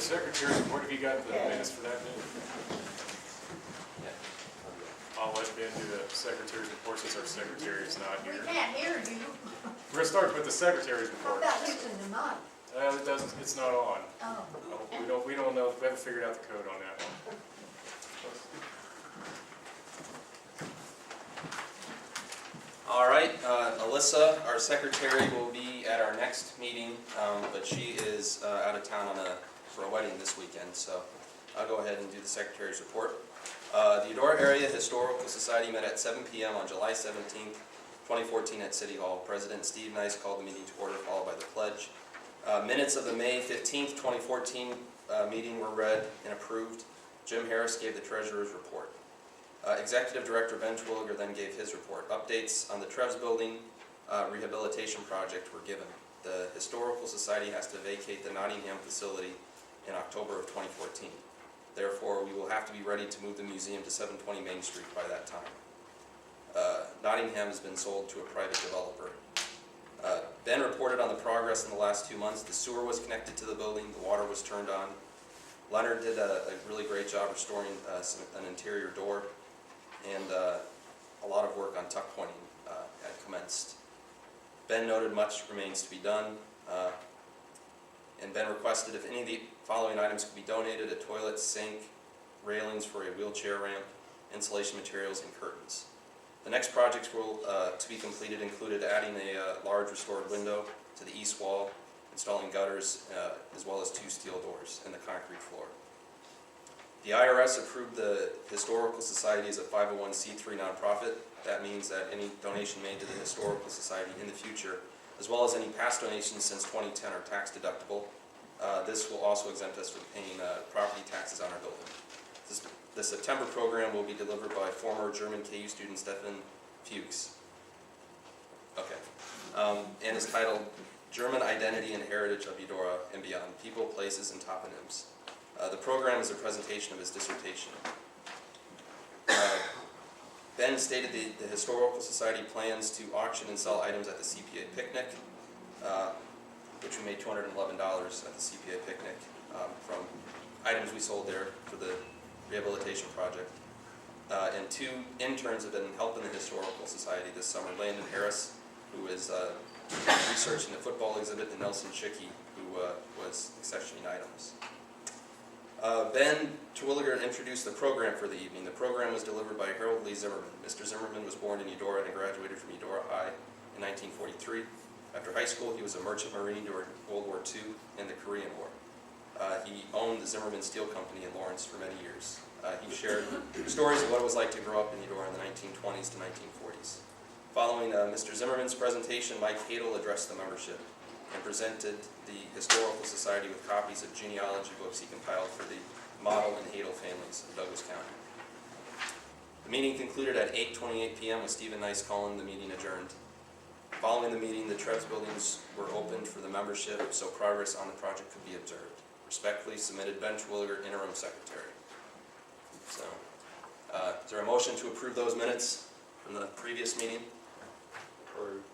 secretary's report, have you got the minutes for that? I'll let Ben do the secretary's report since our secretary is not We here. can't hear you. We're gonna start with the secretary's How report. about using the mic? It doesn't, it's not on. Oh. We don't know, we haven't figured out the code on that one. All right, Alyssa, our secretary, will be at our next meeting, but she is out of town for a wedding this weekend, so I'll go ahead and do the secretary's report. The Eudora Area Historical Society met at 7 p.m. on July 17th, 2014 at City Hall. President Steve Nice called the meeting to order, followed by the pledge. Minutes of the May 15th, 2014 meeting were read and approved. Jim Harris gave the treasurer's report. Executive Director Ben Twilliger then gave his report. Updates on the Trevs Building rehabilitation project were given. The Historical Society has to vacate the Nottingham facility in October of 2014. Therefore, we will have to be ready to move the museum to 720 Main Street by that time. Nottingham has been sold to a private developer. Ben reported on the progress in the last 2 months. The sewer was connected to the building, the water was turned on. Leonard did a really great job restoring an interior door, and a lot of work on tuck pointing had commenced. Ben noted much remains to be done, and Ben requested if any of the following items could be donated: a toilet, sink, railings for a wheelchair ramp, insulation materials, and curtains. The next projects to be completed included adding a large restored window to the east wall, installing gutters, as well as 2 steel doors in the concrete floor. The IRS approved the Historical Society as a 501c3 nonprofit. That means that any donation made to the Historical Society in the future, as well as any past donations since 2010, are tax deductible. This will also exempt us from paying property taxes on our building. The September program will be delivered by former German KU student Stephan Fuchs. Okay. And is titled German Identity and Heritage of Eudora and Beyond, People, Places, and Toponyms. The program is a presentation of his dissertation. Ben stated the Historical Society plans to auction and sell items at the CPA picnic, which we made $211 at the CPA picnic from items we sold there for the rehabilitation project. And 2 interns have been helping the Historical Society this summer: Landon Harris, who is researching the football exhibit, and Nelson Schicky, who was accessioning items. Ben Twilliger introduced the program for the evening. The program was delivered by Harold Lee Zimmerman. Mr. Zimmerman was born in Eudora and graduated from Eudora High in 1943. After high school, he was a merchant marine during World War II and the Korean War. He owned the Zimmerman Steel Company in Lawrence for many years. He shared stories of what it was like to grow up in Eudora in the 1920s to 1940s. Following Mr. Zimmerman's presentation, Mike Hadel addressed the membership and presented the Historical Society with copies of genealogy books he compiled for the Model and Hadel families of Douglas County. The meeting concluded at 8:28 p.m. with Stephen Nice calling the meeting adjourned. Following the meeting, the Trevs buildings were opened for the membership so progress on the project could be observed. Respectfully submitted, Ben Twilliger, Interim Secretary. So, is there a motion to approve those minutes from the previous meeting? Approved.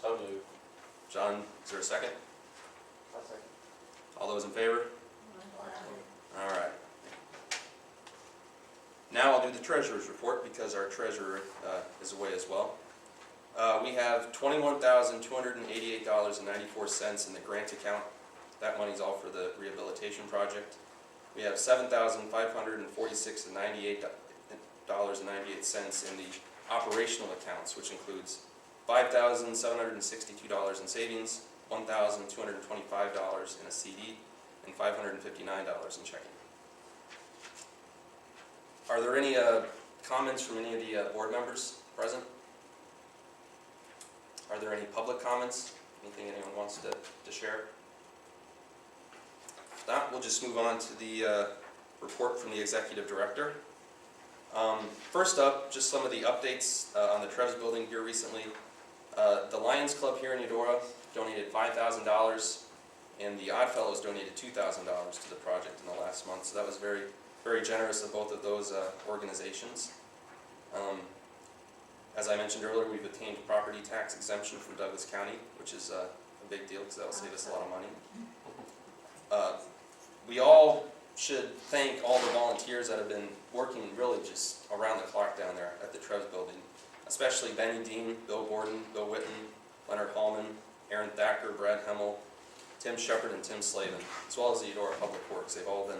So moved. John, is there a second? I'll second. All those in favor? All right. Now I'll do the treasurer's report because our treasurer is away as well. We have $21,288.94 in the grant account. That money's all for the rehabilitation project. We have $7,546.98 in the operational accounts, which includes $5,762 in savings, $1,225 in a CD, and $559 in checking. Are there any comments from any of the board members present? Are there any public comments? Anything anyone wants to share? If not, we'll just move on to the report from the Executive Director. First up, just some of the updates on the Trevs building here recently. The Lions Club here in Eudora donated $5,000, and the Oddfellows donated $2,000 to the project in the last month, so that was very, very generous of both of those organizations. As I mentioned earlier, we've obtained property tax exemption from Douglas County, which is a big deal because that will save us a lot of money. we all should thank all the volunteers that have been working really just around the clock down there at the Treves building, especially Benny Dean, Bill Gordon, Bill Witten, Leonard Hallman, Aaron Thacker, Brad Hemmel, Tim Shepard, and Tim Slavin, as well as the Eudora Public Works. They've all been,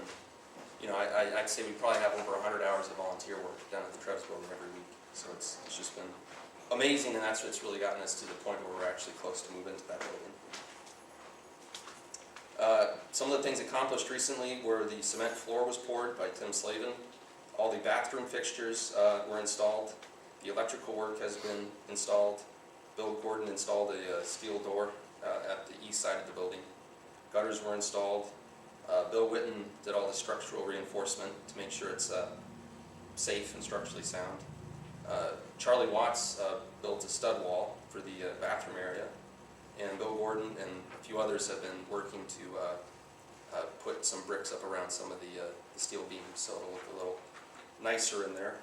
you know, I'd say we probably have over 100 hours of volunteer work down at the Treves building every week. So it's just been amazing, and that's what's really gotten us to the point where we're actually close to move into that building. Some of the things accomplished recently were the cement floor was poured by Tim Slavin. All the bathroom fixtures were installed. The electrical work has been installed. Bill Gordon installed a steel door at the east side of the building. Gutters were installed. Bill Witten did all the structural reinforcement to make sure it's safe and structurally sound. Charlie Watts built a stud wall for the bathroom area. And Bill Gordon and a few others have been working to put some bricks up around some of the steel beams so it'll look a little nicer in there.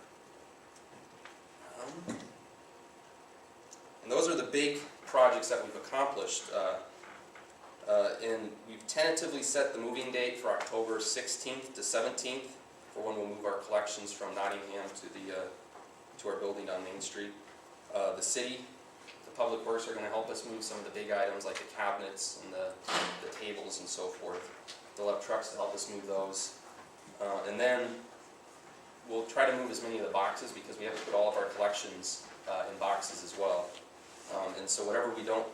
And those are the big projects that we've accomplished. And we've tentatively set the moving date for October 16th to 17th for when we'll move our collections from Nottingham to our building on Main Street. The city, the Public Works are going to help us move some of the big items like the cabinets and the tables and so forth. They'll have trucks to help us move those. And then we'll try to move as many of the boxes because we have to put all of our collections in boxes as well. And so whatever we don't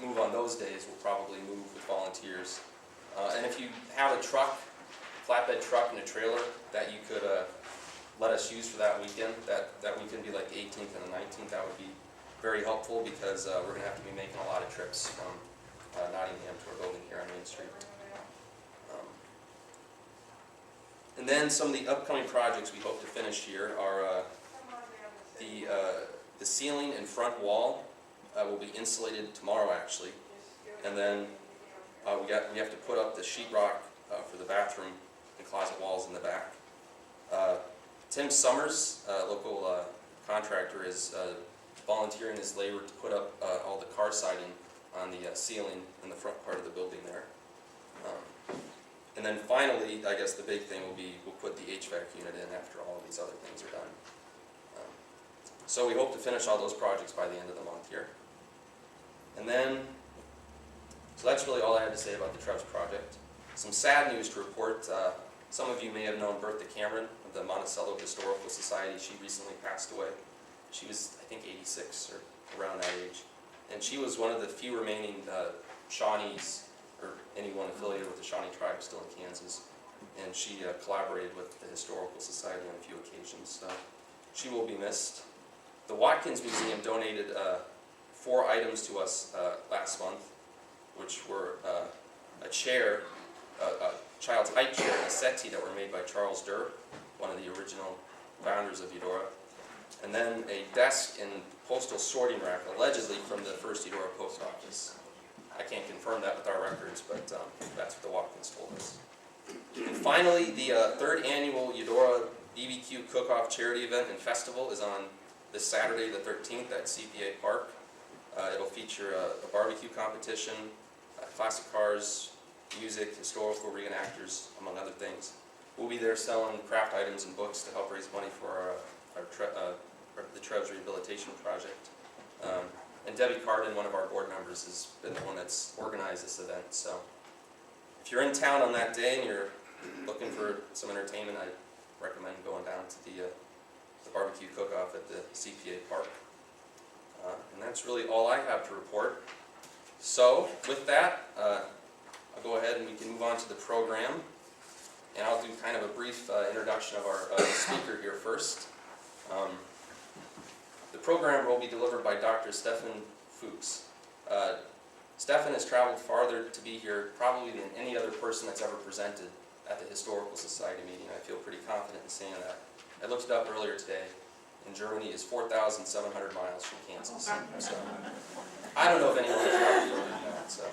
move on those days, we'll probably move with volunteers. And if you have a truck, flatbed truck and a trailer that you could let us use for that weekend, that weekend be like the 18th and the 19th, that would be very helpful because we're going to have to be making a lot of trips from Nottingham to our building here on Main Street. And then some of the upcoming projects we hope to finish here are the ceiling and front wall will be insulated tomorrow actually, and then we have to put up the sheetrock for the bathroom and closet walls in the back. Tim Summers, local contractor, is volunteering his labor to put up all the car siding on the ceiling in the front part of the building there. And then finally, I guess the big thing will be we'll put the HVAC unit in after all of these other things are done. So we hope to finish all those projects by the end of the month here. And then, so that's really all I had to say about the Treves project. Some sad news to report. Some of you may have known Bertha Cameron of the Monticello Historical Society. She recently passed away. She was, I think, 86 or around that age. And she was one of the few remaining Shawnees, or anyone affiliated with the Shawnee tribe still in Kansas. And she collaborated with the Historical Society on a few occasions. So she will be missed. The Watkins Museum donated 4 items to us last month, which were a chair, a child's height chair, and a settee that were made by Charles Durr, one of the original founders of Eudora, and then a desk and postal sorting rack, allegedly from the first Eudora post office. I can't confirm that with our records, but that's what the Watkins told us. And finally, the 3rd annual Eudora BBQ Cook-Off Charity Event and Festival is on this Saturday the 13th at CPA Park. It'll feature a barbecue competition, classic cars, music, historical reenactors, among other things. We'll be there selling craft items and books to help raise money for the Treves Rehabilitation Project. And Debbie Cardin, one of our board members, has been the one that's organized this event. So if you're in town on that day and you're looking for some entertainment, I recommend going down to the barbecue cook-off at the CPA Park. And that's really all I have to report. So with that, I'll go ahead and we can move on to the program. And I'll do kind of a brief introduction of our speaker here first. The program will be delivered by Dr. Stephan Fuchs. Stephan has traveled farther to be here probably than any other person that's ever presented at the Historical Society meeting. I feel pretty confident in saying that. I looked it up earlier today, and Germany is 4,700 miles from Kansas. So I don't know if anyone has traveled further than that. So,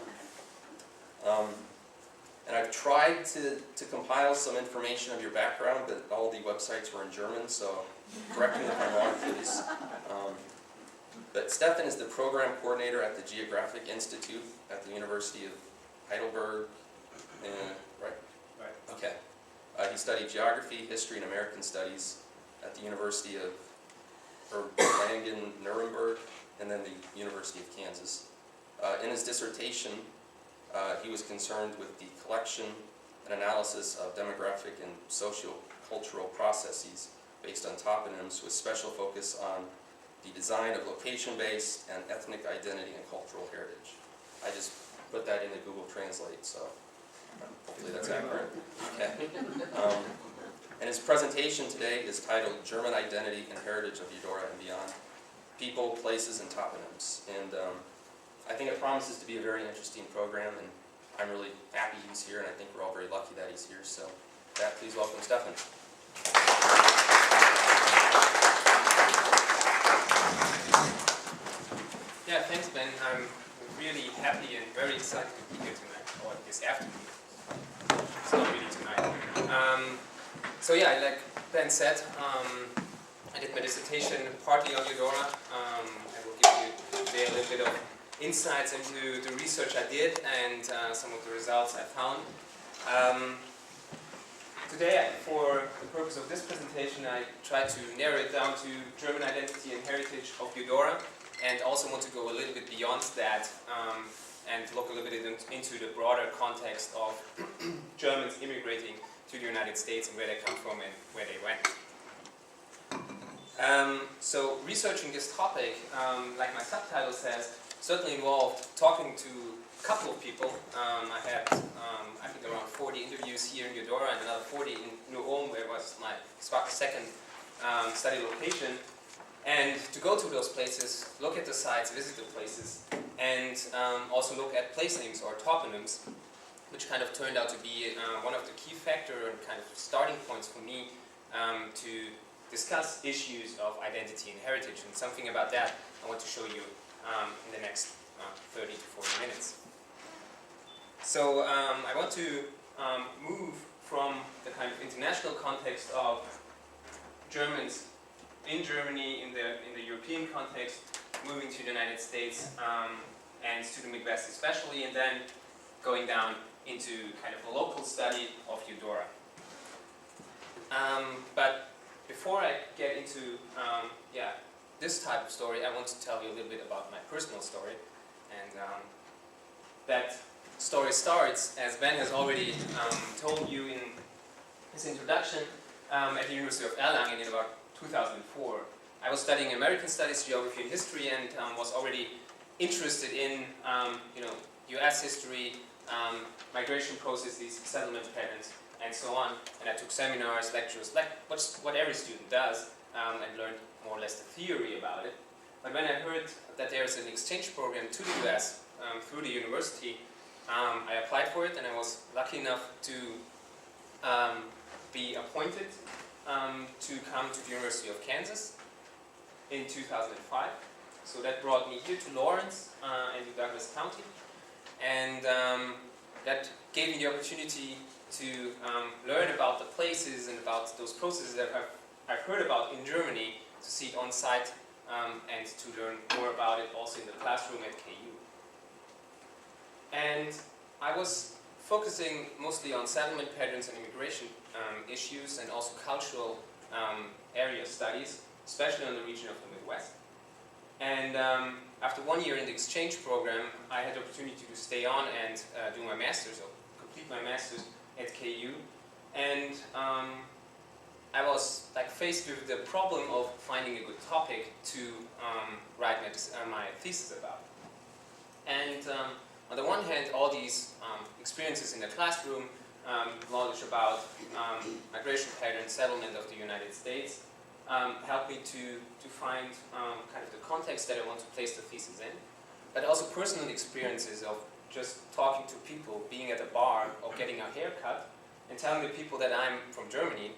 and I've tried to compile some information of your background, but all the websites were in German, so correct me if I'm wrong, please. But Stephan is the program coordinator at the Geographic Institute at the University of Heidelberg, right? Right. Okay. He studied geography, history, and American studies at the University of Erlangen-Nuremberg and then the University of Kansas. In his dissertation, he was concerned with the collection and analysis of demographic and socio-cultural processes based on toponyms with special focus on the design of location-based and ethnic identity and cultural heritage. I just put that into Google Translate, so hopefully that's accurate. Okay. And his presentation today is titled German Identity and Heritage of Eudora and Beyond, People, Places, and Toponyms. And I think it promises to be a very interesting program, and I'm really happy he's here, and I think we're all very lucky that he's here. So with that, please welcome Stephan. Yeah, thanks, Ben. I'm really happy and very excited to be here tonight, or this afternoon. It's not really tonight. So yeah, like Ben said, I did my dissertation partly on Eudora. I will give you today a little bit of insights into the research I did and some of the results I found. Today, for the purpose of this presentation, I tried to narrow it down to German identity and heritage of Eudora, and also want to go a little bit beyond that and look a little bit into the broader context of Germans immigrating to the United States and where they come from and where they went. So researching this topic, like my subtitle says, certainly involved talking to a couple of people. I had, I think, around 40 interviews here in Eudora and another 40 in New Ulm, where was my second study location. And to go to those places, look at the sites, visit the places, and also look at place names or toponyms, which kind of turned out to be one of the key factors and kind of starting points for me to discuss issues of identity and heritage. And something about that I want to show you in the next 30 to 40 minutes. So I want to move from the kind of international context of Germans in Germany, in the European context, moving to the United States and to the Midwest especially, and then going down into kind of a local study of Eudora. But before I get into this type of story, I want to tell you a little bit about my personal story. And that story starts, as Ben has already told you in his introduction, at the University of Erlangen in about 2004. I was studying American Studies, Geography, and History, and was already interested in U.S. history, migration processes, settlement patterns, and so on. And I took seminars, lectures, like what every student does, and learned more or less the theory about it. But when I heard that there's an exchange program to the U.S. Through the university, I applied for it, and I was lucky enough to be appointed to come to the University of Kansas in 2005. So that brought me here to Lawrence and to Douglas County, and that gave me the opportunity to learn about the places and about those processes that I've heard about in Germany, to see it on site and to learn more about it also in the classroom at KU. And I was focusing mostly on settlement patterns and immigration issues, and also cultural area studies, especially on the region of the Midwest. And after 1 year in the exchange program, I had the opportunity to stay on and do my master's, or complete my master's at KU. And I was faced with the problem of finding a good topic to write my thesis about. And on the one hand, all these experiences in the classroom, knowledge about migration patterns, settlement of the United States, helped me to find kind of the context that I want to place the thesis in, but also personal experiences of just talking to people, being at a bar or getting a haircut, and telling the people that I'm from Germany,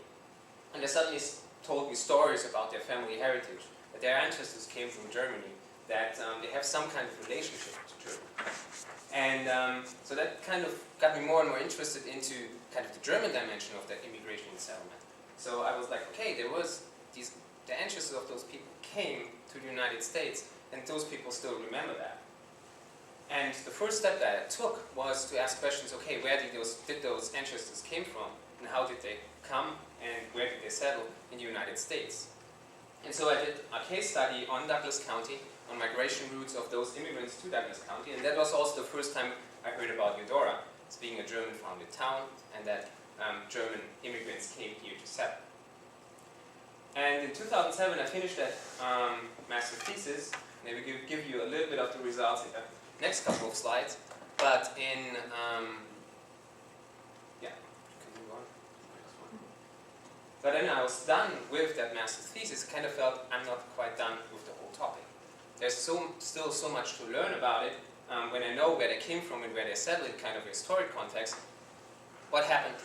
and they suddenly told me stories about their family heritage, that their ancestors came from Germany, that they have some kind of relationship to Germany. And so that kind of got me more and more interested into kind of the German dimension of that immigration and settlement. So I was like, okay, the ancestors of those people came to the United States, and those people still remember that. And the first step that I took was to ask questions, okay, where did those ancestors came from, and how did they come, and where did they settle in the United States? And so I did a case study on Douglas County, on migration routes of those immigrants to Douglas County, and that was also the first time I heard about Eudora as being a German-founded town, and that German immigrants came here to settle. And in 2007 I finished that master's thesis. Maybe give you a little bit of the results in the next couple of slides, but in, yeah, can move on. Next one. But then I was done with that master's thesis, kind of felt I'm not quite done with the whole topic. There's still so much to learn about it. When I know where they came from and where they settled in kind of a historic context, what happened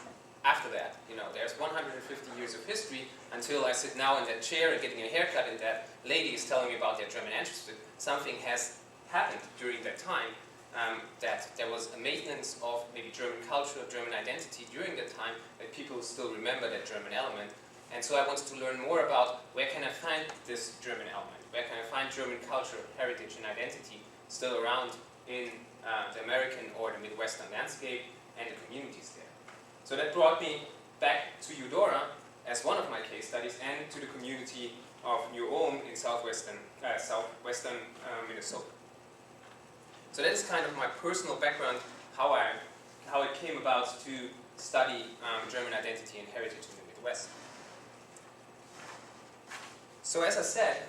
after that? You know, there's 150 years of history until I sit now in that chair and getting a haircut and that lady is telling me about their German ancestry. Something has happened during that time, that there was a maintenance of maybe German culture, German identity during that time, that people still remember that German element. And so I wanted to learn more about where can I find this German element, where can I find German culture, heritage and identity still around in the American or the Midwestern landscape and the communities there. So that brought me back to Eudora as one of my case studies and to the community of New Ulm in southwestern Minnesota. So that is kind of my personal background, how it came about to study German identity and heritage in the Midwest. So as I said,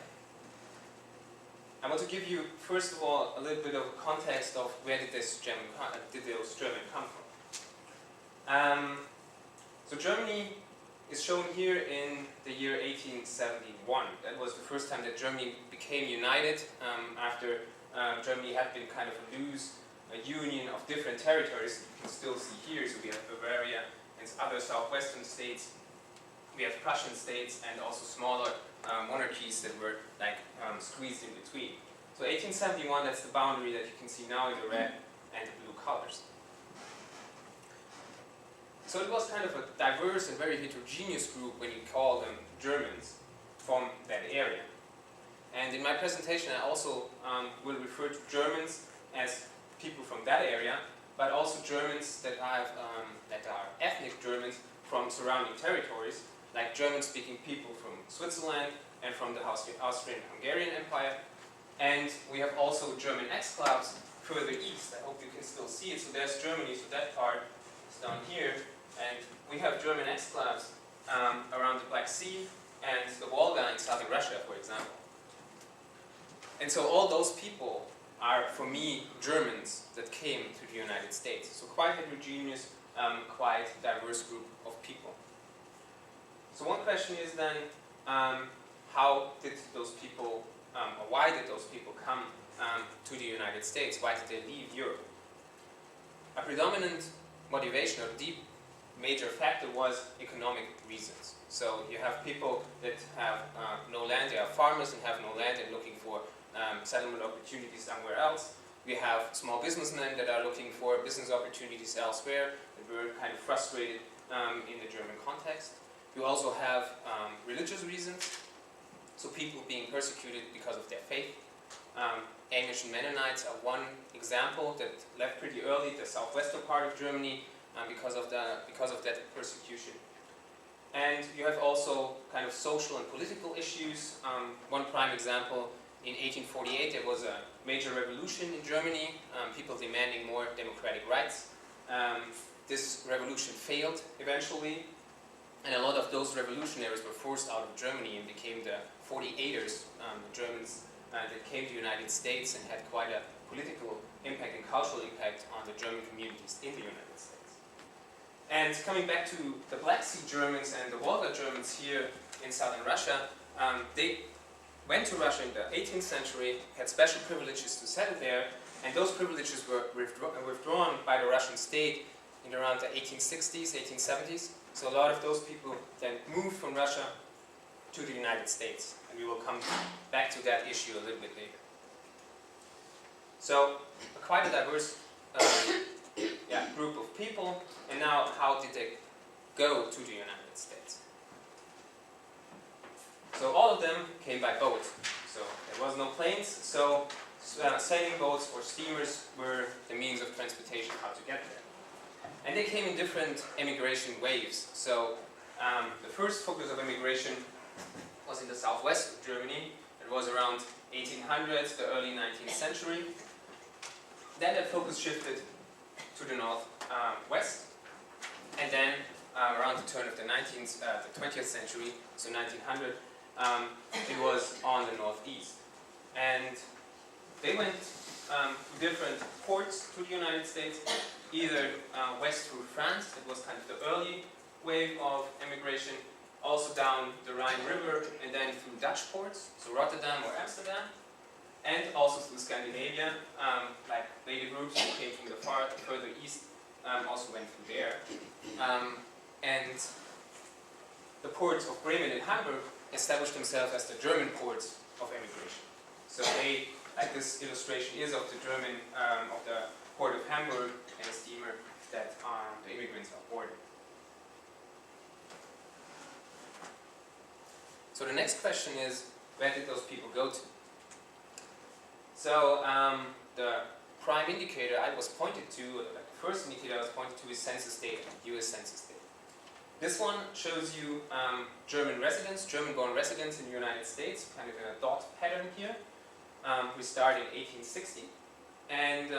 I want to give you first of all a little bit of context of where did those German come from. So Germany is shown here in the year 1871. That was the first time that Germany became united after Germany had been kind of a loose union of different territories. You can still see here, so we have Bavaria and other southwestern states. We have Prussian states and also smaller monarchies that were like squeezed in between. So 1871, that's the boundary that you can see now in the red and the blue colors. So it was kind of a diverse and very heterogeneous group when you call them Germans from that area. And in my presentation I also will refer to Germans as people from that area, but also Germans that are ethnic Germans from surrounding territories, like German-speaking people from Switzerland and from the Austrian-Hungarian Empire. And we have also German exclaves further east. I hope you can still see it. So there's Germany, so that part is down here. And we have German exclaves around the Black Sea and the Volga in southern Russia, for example. And so all those people are, for me, Germans that came to the United States. So quite heterogeneous, quite diverse group of people. So one question is then, how did those people, or why did those people come to the United States? Why did they leave Europe? A predominant motivation or deep major factor was economic reasons. So you have people that have no land, they are farmers and have no land and looking for settlement opportunities somewhere else. We have small businessmen that are looking for business opportunities elsewhere that were kind of frustrated in the German context. You also have religious reasons, so people being persecuted because of their faith. Amish and Mennonites are one example that left pretty early the southwestern part of Germany because of that persecution. And you have also kind of social and political issues. One prime example, in 1848 there was a major revolution in Germany, people demanding more democratic rights. This revolution failed eventually, and a lot of those revolutionaries were forced out of Germany and became the 48ers, the Germans that came to the United States and had quite a political impact and cultural impact on the German communities in the United States. And coming back to the Black Sea Germans and the Volga Germans here in southern Russia, they went to Russia in the 18th century, had special privileges to settle there, and those privileges were withdrawn by the Russian state in around the 1860s, 1870s. So a lot of those people then moved from Russia to the United States, and we will come back to that issue a little bit later. So quite a diverse group of people, and now how did they go to the United States? So all of them came by boat, so there was no planes, so sailing boats or steamers were the means of transportation how to get there. And they came in different immigration waves. So the first focus of immigration was in the southwest of Germany. It was around 1800s, the early 19th century. Then that focus shifted to the northwest, and then around the turn of the 20th century, so 1900, it was on the northeast. And they went to different ports to the United States, either west through France, that was kind of the early wave of immigration, also down the Rhine River, and then through Dutch ports, so Rotterdam or Amsterdam, and also through Scandinavia, like later groups who came from the further east also went through there. And the ports of Bremen and Hamburg established themselves as the German ports of immigration. So they, like this illustration is of the German, of the port of Hamburg and a steamer that the immigrants are boarding. So the next question is, where did those people go to? So the prime indicator I was pointed to, like the first indicator I was pointed to, is census data, US census data. This one shows you German residents, German-born residents in the United States, kind of in a dot pattern here. We start in 1860, and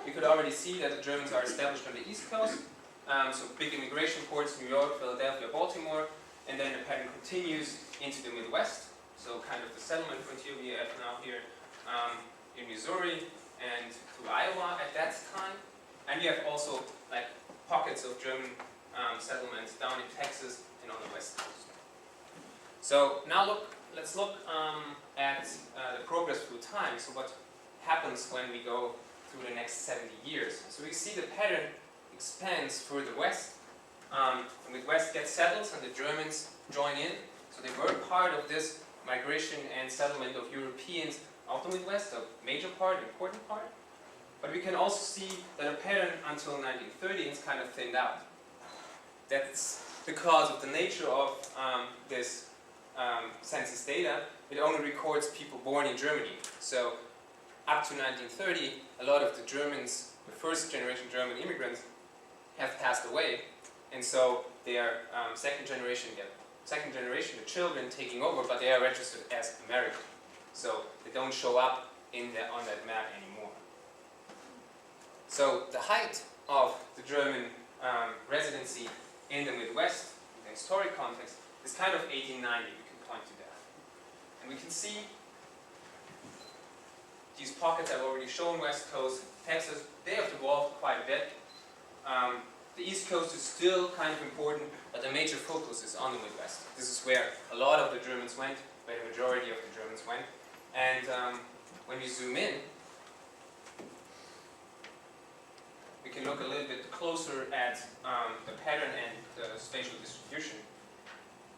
we could already see that the Germans are established on the East Coast, so big immigration ports, New York, Philadelphia, Baltimore, and then the pattern continues into the Midwest, so kind of the settlement frontier we have now here in Missouri and through Iowa at that time, and we have also like pockets of German settlements down in Texas and on the West Coast. So now let's look at the progress through time. So what happens when we go through the next 70 years? So we see the pattern expands further west. The Midwest gets settled and the Germans join in. So they were part of this migration and settlement of Europeans of the Midwest, a major part, an important part. But we can also see that a pattern until 1930 is kind of thinned out. That's because of the nature of this census data. It only records people born in Germany. So up to 1930, a lot of the Germans, the first generation German immigrants, have passed away. And so they are second generation, the children taking over, but they are registered as American. So they don't show up on that map anymore. So the height of the German residency in the Midwest, in the historic context, is kind of 1890, we can point to that. And we can see these pockets I've already shown, West Coast, Texas, they have evolved quite a bit. The East Coast is still kind of important, but the major focus is on the Midwest. This is where a lot of the Germans went, where the majority of the Germans went. And when we zoom in, we can look a little bit closer at the pattern and the spatial distribution.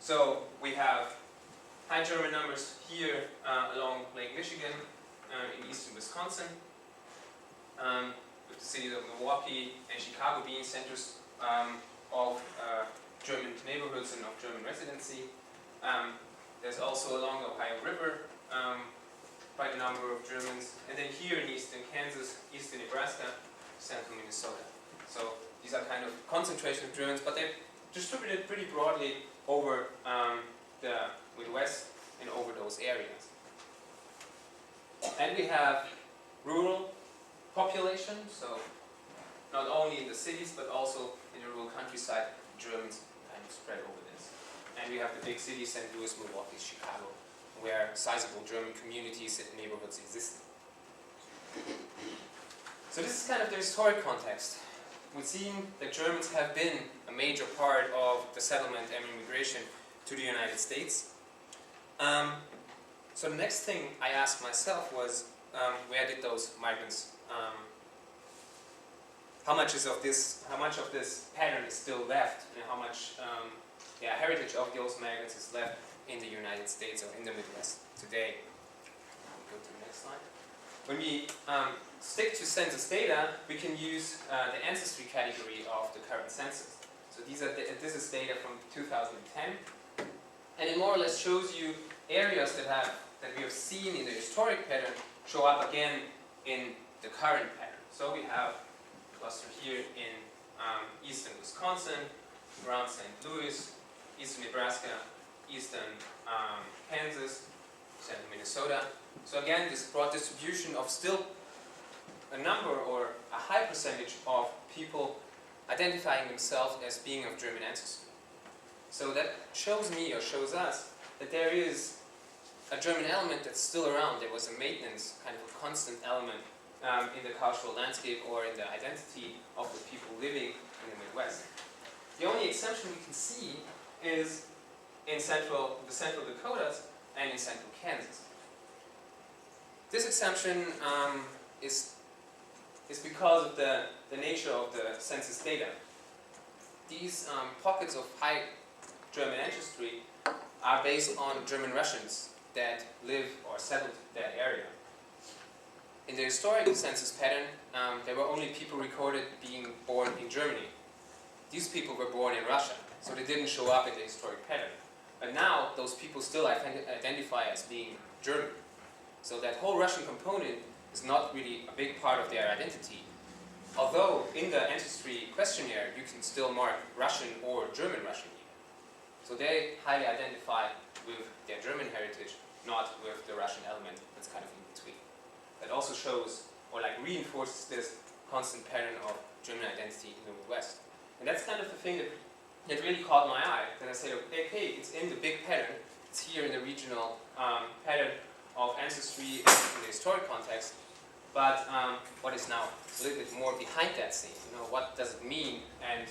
So we have high German numbers here along Lake Michigan in eastern Wisconsin, with the cities of Milwaukee and Chicago being centers of German neighborhoods and of German residency. There's also along the Ohio River quite a number of Germans, and then here in eastern Kansas, eastern Nebraska, central Minnesota. So these are kind of concentration of Germans, but they're distributed pretty broadly over the Midwest and over those areas. And we have rural population, so not only in the cities, but also in the rural countryside, Germans kind of spread over this. And we have the big cities, St. Louis, Milwaukee, Chicago, where sizable German communities and neighborhoods exist. So this is kind of the historic context. We've seen that Germans have been a major part of the settlement and immigration to the United States. So the next thing I asked myself was, where did those migrants, how much of this pattern is still left, and how much heritage of those migrants is left in the United States or in the Midwest today? Go to the next slide. When we stick to census data, we can use the ancestry category of the current census. So this is data from 2010, and it more or less shows you areas that we have seen in the historic pattern show up again in the current pattern. So we have a cluster here in eastern Wisconsin, around St. Louis, eastern Nebraska, eastern Kansas, central Minnesota. So again, this broad distribution of still a number or a high percentage of people identifying themselves as being of German ancestry. So that shows me, or shows us, that there is a German element that's still around. There was a maintenance, kind of a constant element in the cultural landscape or in the identity of the people living in the Midwest. The only exception we can see is in the central Dakotas and in central Kansas. This exemption is because of the nature of the census data. These pockets of high German ancestry are based on German Russians that live or settled that area. In the historical census pattern, there were only people recorded being born in Germany. These people were born in Russia, so they didn't show up in the historic pattern. But now, those people still identify as being German. So that whole Russian component is not really a big part of their identity. Although, in the ancestry questionnaire, you can still mark Russian or German Russian even. So they highly identify with their German heritage, not with the Russian element that's kind of in between. That also shows, or like reinforces this constant pattern of German identity in the Midwest. And that's kind of the thing that really caught my eye. Then I said, okay, it's in the big pattern, it's here in the regional pattern of ancestry in the historic context, but what is now a little bit more behind that scene? You know, what does it mean, and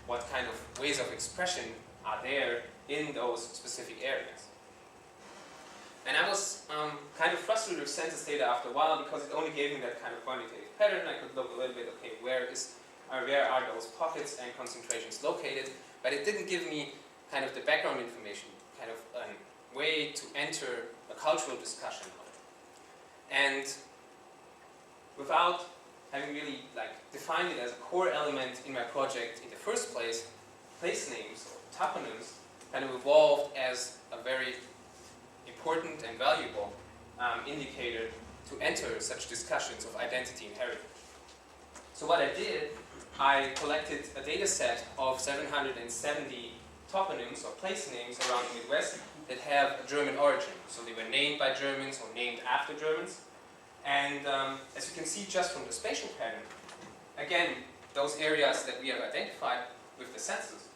what kind of ways of expression are there in those specific areas? And I was kind of frustrated with census data after a while because it only gave me that kind of quantitative pattern. I could look a little bit, okay, where are those pockets and concentrations located, but it didn't give me kind of the background information, kind of a way to enter a cultural discussion of it. And without having really defined it as a core element in my project in the first place, place names or toponyms kind of evolved as a very important and valuable indicator to enter such discussions of identity and heritage. So what I did, I collected a data set of 770 toponyms or place names around the Midwest that have a German origin. So they were named by Germans or named after Germans. And as you can see just from the spatial pattern, again, those areas that we have identified with the census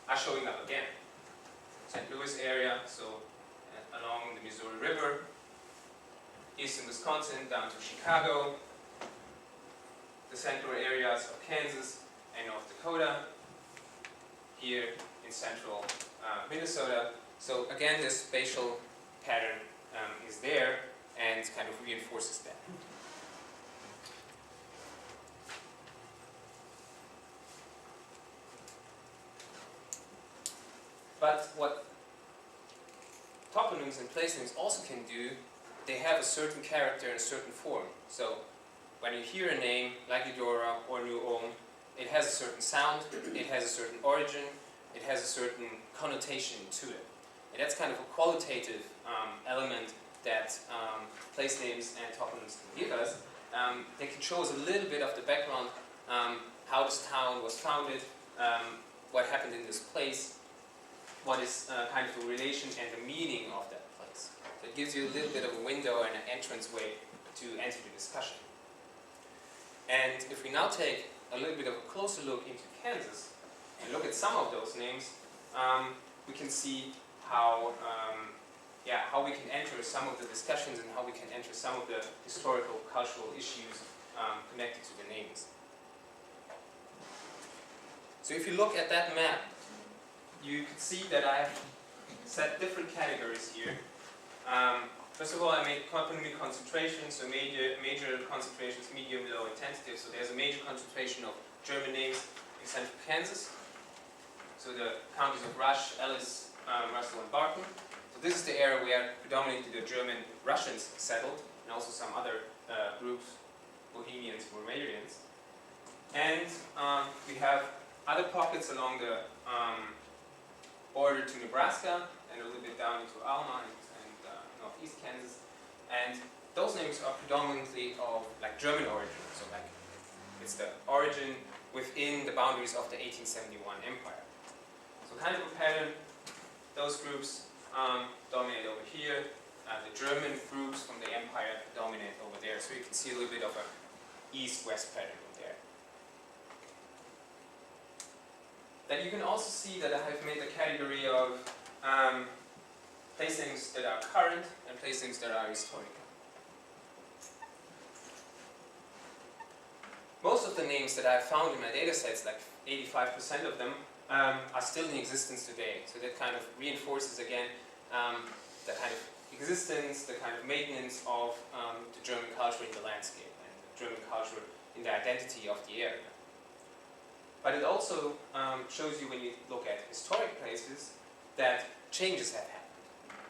are showing up again. St. Louis area, so along the Missouri River, eastern Wisconsin down to Chicago, the central areas of Kansas and North Dakota, here in central Minnesota. So again, this spatial pattern is there and kind of reinforces that. But what toponyms and place names also can do, they have a certain character and a certain form. So when you hear a name like Eudora or New Ulm, it has a certain sound, it has a certain origin, it has a certain connotation to it. And that's kind of a qualitative element that place names and toponyms can give us. They can show us a little bit of the background, how this town was founded, what happened in this place, what is kind of the relation and the meaning of that place. So it gives you a little bit of a window and an entrance way to enter the discussion. And if we now take a little bit of a closer look into Kansas and look at some of those names, we can see how we can enter some of the discussions and how we can enter some of the historical, cultural issues connected to the names. So if you look at that map, you can see that I have set different categories here. First of all, I made toponymic concentrations, so major concentrations, medium, low, and tentative. So there's a major concentration of German names in central Kansas. So the counties of Rush, Ellis, Russell, and Barton. So this is the area where predominantly the German Russians settled, and also some other groups, Bohemians, Romanians. And we have other pockets along the border to Nebraska, and a little bit down into Alma and northeast Kansas. And those names are predominantly of like German origin, so like it's the origin within the boundaries of the 1871 empire. So kind of a pattern, those groups dominate over here, the German groups from the empire dominate over there, so you can see a little bit of a east-west pattern there. Then you can also see that I have made a category of place names that are current and place names that are historical. Most of the names that I've found in my data sets, like 85% of them, are still in existence today. So that kind of reinforces again the kind of existence, the kind of maintenance of the German culture in the landscape and the German culture in the identity of the area. But it also shows you, when you look at historic places, that changes have happened.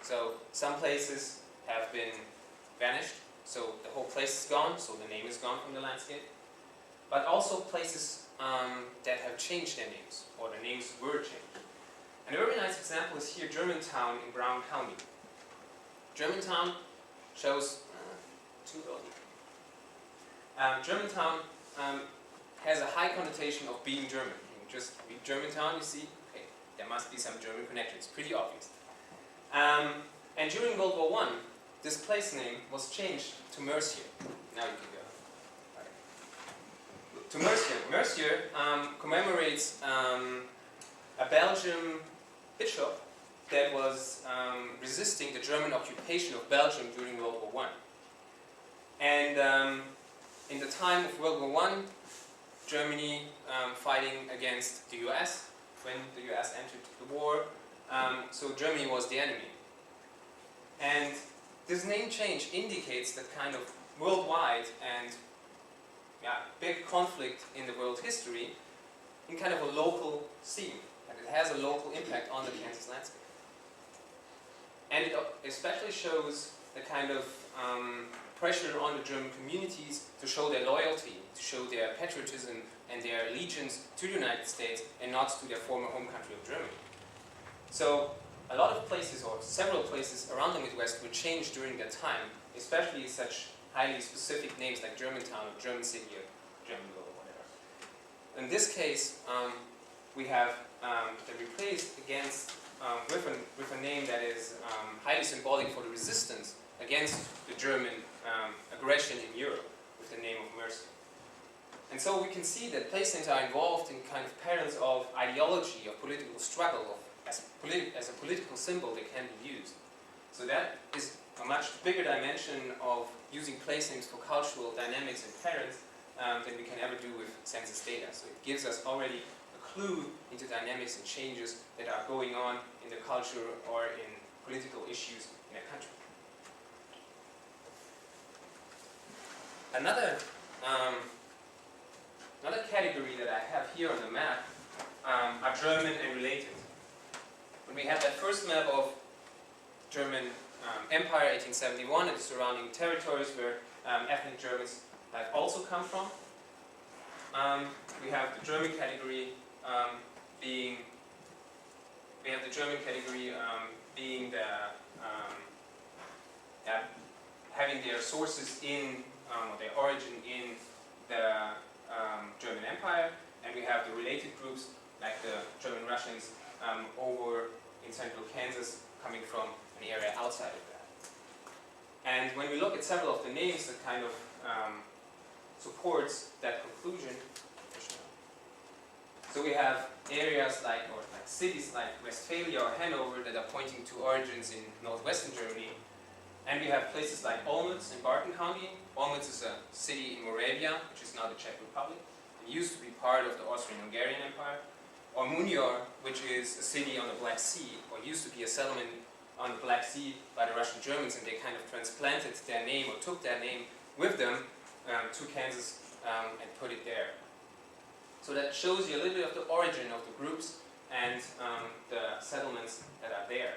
So some places have been vanished, so the whole place is gone, so the name is gone from the landscape. But also places that have changed their names, or the names were changed. And a very nice example is here Germantown in Brown County. Germantown shows too early. Germantown has a high connotation of being German. You just read Germantown, you see, okay, there must be some German connections, pretty obvious. And during World War I, this place name was changed to Mercier. Now you can go. To Mercier. Mercier commemorates a Belgian bishop that was resisting the German occupation of Belgium during World War I. And in the time of World War I, Germany fighting against the US, when the US entered the war, so Germany was the enemy. And this name change indicates that kind of worldwide and big conflict in the world history in kind of a local scene, and it has a local impact on the Kansas landscape. And it especially shows the kind of pressure on the German communities to show their loyalty, to show their patriotism and their allegiance to the United States and not to their former home country of Germany. So a lot of places, or several places around the Midwest, were changed during that time, especially such highly specific names like Germantown or German City or Germanville or whatever. In this case, we have the replaced against with a name that is highly symbolic for the resistance against the German aggression in Europe, with the name of Mercier. And so we can see that place names are involved in kind of patterns of ideology, of political struggle, as a political symbol they can be used. So that is a much bigger dimension of using place names for cultural dynamics and patterns than we can ever do with census data. So it gives us already a clue into dynamics and changes that are going on in the culture or in political issues in a country. Another category that I have here on the map are German and related. When we have that first map of German Empire, 1871, and the surrounding territories where ethnic Germans have also come from, we have the German category being having their sources in or their origin in the German Empire, and we have the related groups like the German Russians over in central Kansas coming from an area outside of that. And when we look at several of the names that kind of supports that conclusion, so we have areas like cities like Westphalia or Hanover that are pointing to origins in northwestern Germany, and we have places like Olmütz in Barton County. Olmütz is a city in Moravia, which is now the Czech Republic. It used to be part of the Austrian-Hungarian Empire. Or Munior, which is a city on the Black Sea, or used to be a settlement on the Black Sea by the Russian Germans, and they kind of transplanted their name or took their name with them to Kansas and put it there. So that shows you a little bit of the origin of the groups and the settlements that are there.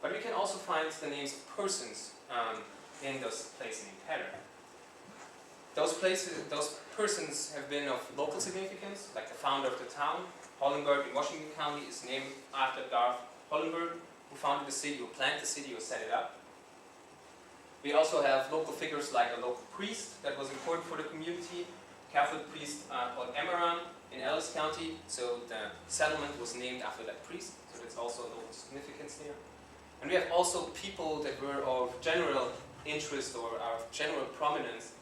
But we can also find the names of persons in those place name pattern. Those persons have been of local significance, like the founder of the town. Hollenberg in Washington County is named after Darth Hollenberg, who who founded the city, who planned the city, or set it up. We also have local figures like a local priest that was important for the community, Catholic priest called Emmeram in Ellis County, so the settlement was named after that priest, so that's also a local significance there. And we have also people that were of general interest or of general prominence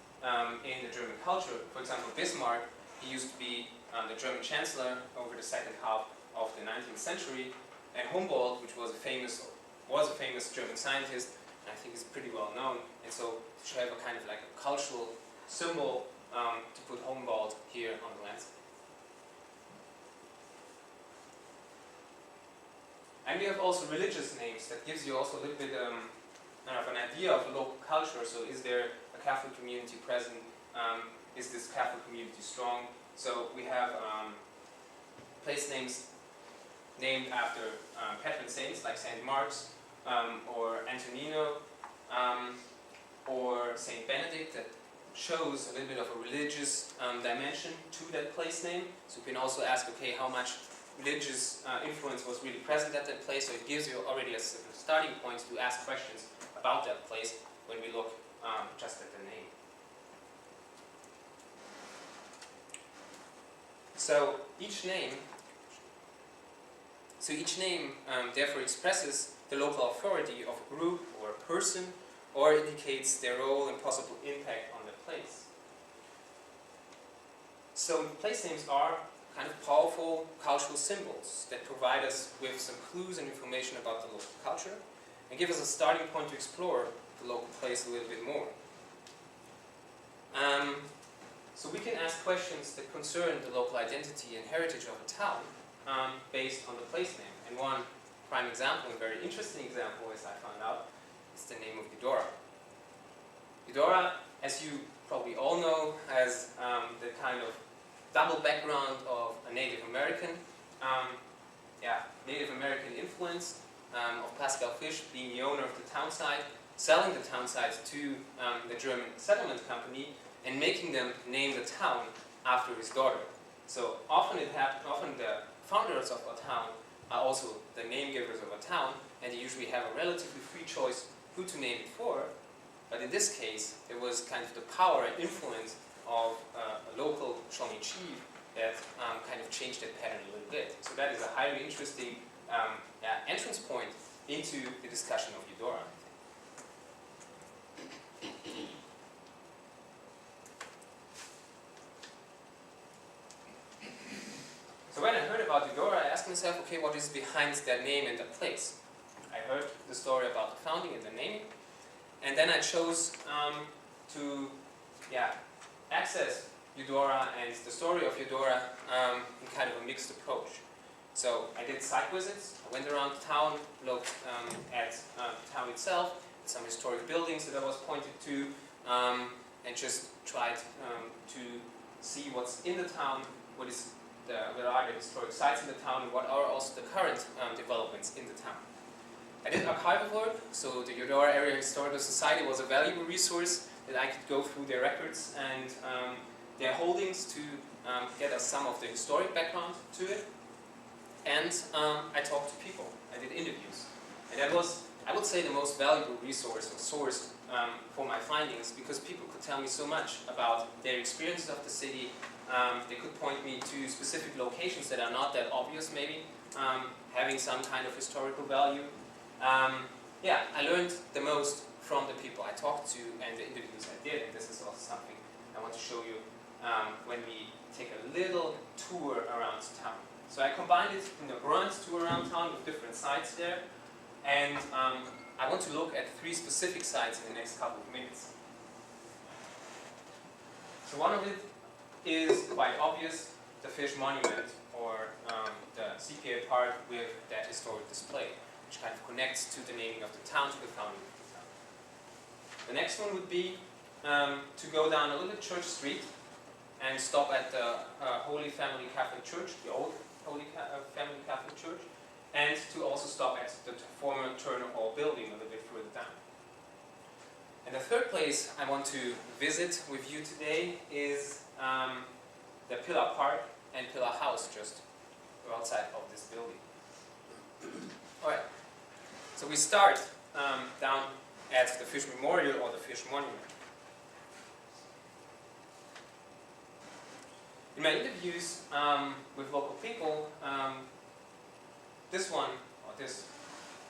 in the German culture. For example, Bismarck, he used to be the German chancellor over the second half of the 19th century, and Humboldt, which was a famous German scientist, and I think is pretty well known, and so to have a kind of like a cultural symbol to put Humboldt here on the landscape. And we have also religious names that gives you also a little bit of an idea of the local culture. So is there a Catholic community present? Is this Catholic community strong? So we have place names named after patron saints like Saint Mark's or Antonino or Saint Benedict, that shows a little bit of a religious dimension to that place name. So you can also ask, okay, how much religious influence was really present at that place, so it gives you already a starting point to ask questions about that place when we look just at the name. So each name therefore expresses the local authority of a group or a person, or indicates their role and possible impact on the place. So place names are kind of powerful cultural symbols that provide us with some clues and information about the local culture and give us a starting point to explore the local place a little bit more. So we can ask questions that concern the local identity and heritage of a town based on the place name. And one prime example, a very interesting example, as I found out, is the name of Eudora. Eudora, as you probably all know, has the kind of double background of a Native American, Native American influence of Pascal Fish being the owner of the town site, selling the town site to the German settlement company, and making them name the town after his daughter. So often the founders of a town are also the name givers of a town, and they usually have a relatively free choice who to name it for. But in this case, it was kind of the power and influence of a local Shawnee chief that kind of changed that pattern a little bit. So that is a highly interesting entrance point into the discussion of Eudora. So when I heard about Eudora, I asked myself, okay, what is behind that name and that place? I heard the story about the founding and the naming, and then I chose to access Eudora and the story of Eudora in kind of a mixed approach. So I did site visits, I went around town, looked at the town itself, some historic buildings that I was pointed to, and just tried to see what's in the town, what are the historic sites in the town, and what are also the current developments in the town. I did archival work, so the Eudora Area Historical Society was a valuable resource that I could go through their records and their holdings to get us some of the historic background to it. And I talked to people, I did interviews. And that was, I would say, the most valuable resource or source for my findings, because people could tell me so much about their experiences of the city. They could point me to specific locations that are not that obvious maybe, having some kind of historical value. I learned the most from the people I talked to and the interviews I did, and this is also something I want to show you when we take a little tour around town. So I combined it in a grand tour around town with different sites there, and I want to look at 3 specific sites in the next couple of minutes. So one of it is quite obvious, the Fish Monument, or the CPA part with that historic display, which kind of connects to the naming of the town, to the founding of the town. The next one would be to go down a little bit Church Street and stop at the Holy Family Catholic Church, the old Holy Family Catholic Church, and to also stop at the former Turner Hall building a little bit further down. And the third place I want to visit with you today is the Pillar Park and Pillar House, just outside of this building. Alright, So we start down at the Fish Memorial or the Fish Monument. In my interviews with local people, this one, or this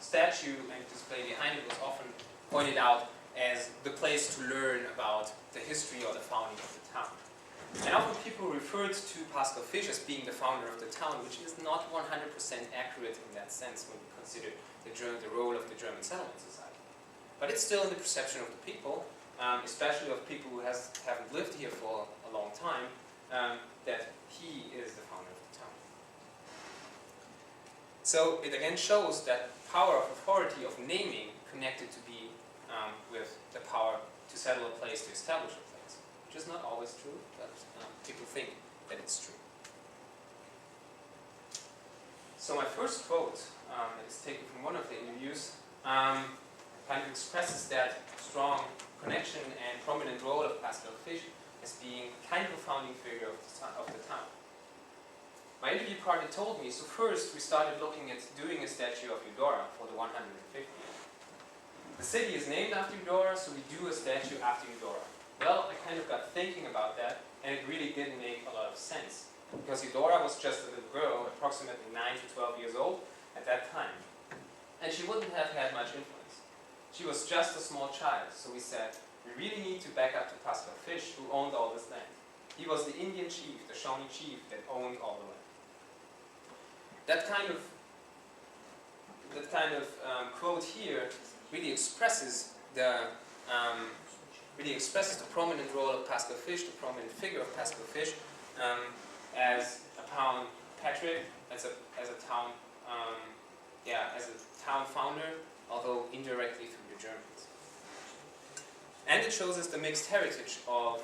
statue and display behind it was often pointed out as the place to learn about the history or the founding of the town. And often people referred to Pascal Fish as being the founder of the town, which is not 100% accurate in that sense when we consider the role of the German settlement society. But it's still in the perception of the people, especially of people who haven't lived here for a long time, that he is the founder of the town. So it again shows that power of authority, of naming, connected to be with the power to settle a place, to establish a place. Which is not always true, but people think that it's true. So my first quote that is taken from one of the interviews kind of expresses that strong connection and prominent role of Pascal Fish as being kind of a founding figure of the town. My interview partner told me, so first we started looking at doing a statue of Eudora for the 150th. The city is named after Eudora, so we do a statue after Eudora. Well, I kind of got thinking about that, and it really didn't make a lot of sense. Because Eudora was just a little girl, approximately 9 to 12 years old at that time. And she wouldn't have had much influence. She was just a small child, so we said, we really need to back up to Pascal Fish, who owned all this land. He was the Indian chief, the Shawnee chief, that owned all the land. That kind of quote here really expresses the prominent role of Pascal Fish, the prominent figure of Pascal Fish, as a town patriot, as a town founder, although indirectly through the Germans. And it shows us the mixed heritage of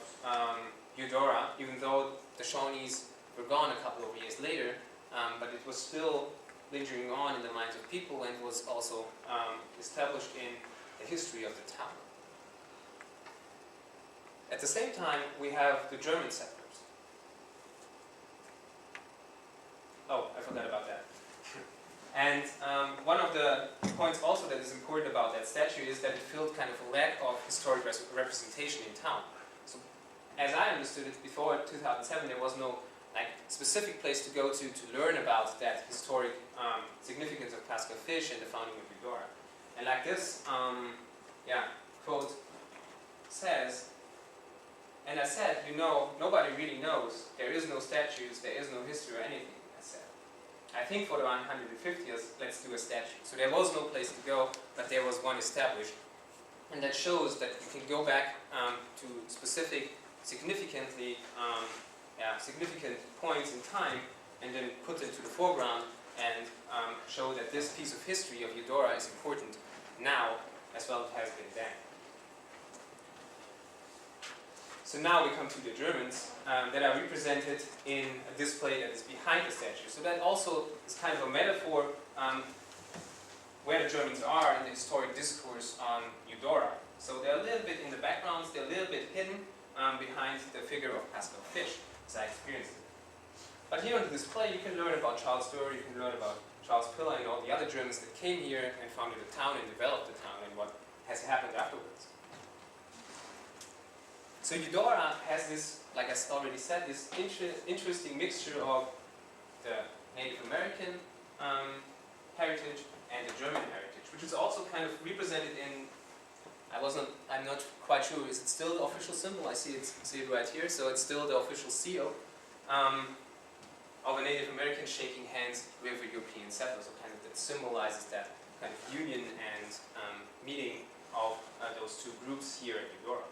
Eudora, even though the Shawnees were gone a couple of years later, but it was still lingering on in the minds of people and was also established in the history of the town. At the same time, we have the German settlers. Oh, I forgot about that. And one of the points also that is important about that statue is that it filled kind of a lack of historic representation in town. So, as I understood it, before 2007 there was no specific place to go to learn about that historic significance of Pascal Fish and the founding of Eudora. And like this quote says, and I said, nobody really knows, there is no statues, there is no history or anything, I said. I think for the 150th, let's do a statue. So there was no place to go, but there was one established. And that shows that you can go back to specific, significant points in time and then put them to the foreground and show that this piece of history of Eudora is important now as well as it has been then. So now we come to the Germans that are represented in a display that is behind the statue. So that also is kind of a metaphor where the Germans are in the historic discourse on Eudora. So they're a little bit in the background, they're a little bit hidden behind the figure of Pascal Fish, as I experienced it. But here on the display you can learn about Charles Durr, you can learn about Charles Piller and all the other Germans that came here and founded the town and developed the town and what has happened afterwards. So Eudora has this, like I already said, this interesting mixture of the Native American heritage and the German heritage, which is also kind of represented in, I'm not quite sure, is it still the official symbol? I see it right here, so it's still the official seal of a Native American shaking hands with a European settler, so kind of that symbolizes that kind of union and meeting of those two groups here at Eudora.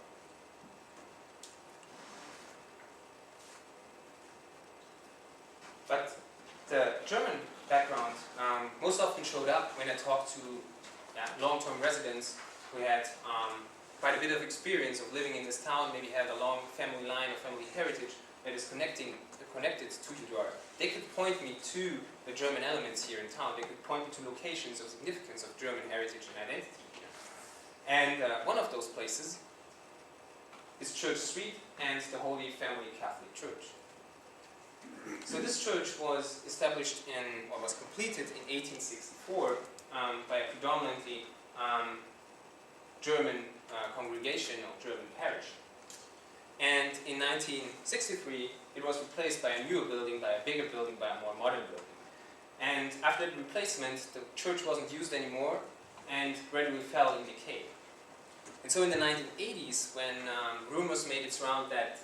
But the German background most often showed up when I talked to long-term residents who had quite a bit of experience of living in this town, maybe had a long family line or family heritage that is connected to Eudora. They could point me to the German elements here in town. They could point me to locations of significance of German heritage and identity here. And one of those places is Church Street and the Holy Family Catholic Church. So this church was established in, or was completed in 1864 by a predominantly German congregation or German parish. And in 1963 it was replaced by a newer building, by a bigger building, by a more modern building. And after the replacement, the church wasn't used anymore and gradually fell in decay. And so in the 1980s, when rumors made its round that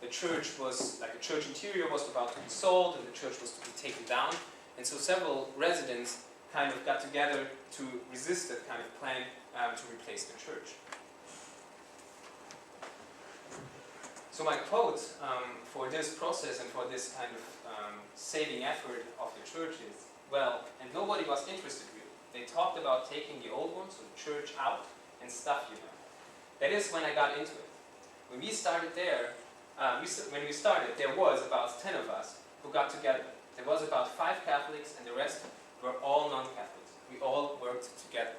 the church was, like the church interior was about to be sold and the church was to be taken down, and so several residents kind of got together to resist that kind of plan to replace the church. So my quote for this process and for this kind of saving effort of the church is, well, and nobody was interested really. They talked about taking the old ones, so the church out, and stuff, you know. That is when I got into it. When we started there, there was about 10 of us who got together. There was about 5 Catholics and the rest were all non-Catholics. We all worked together.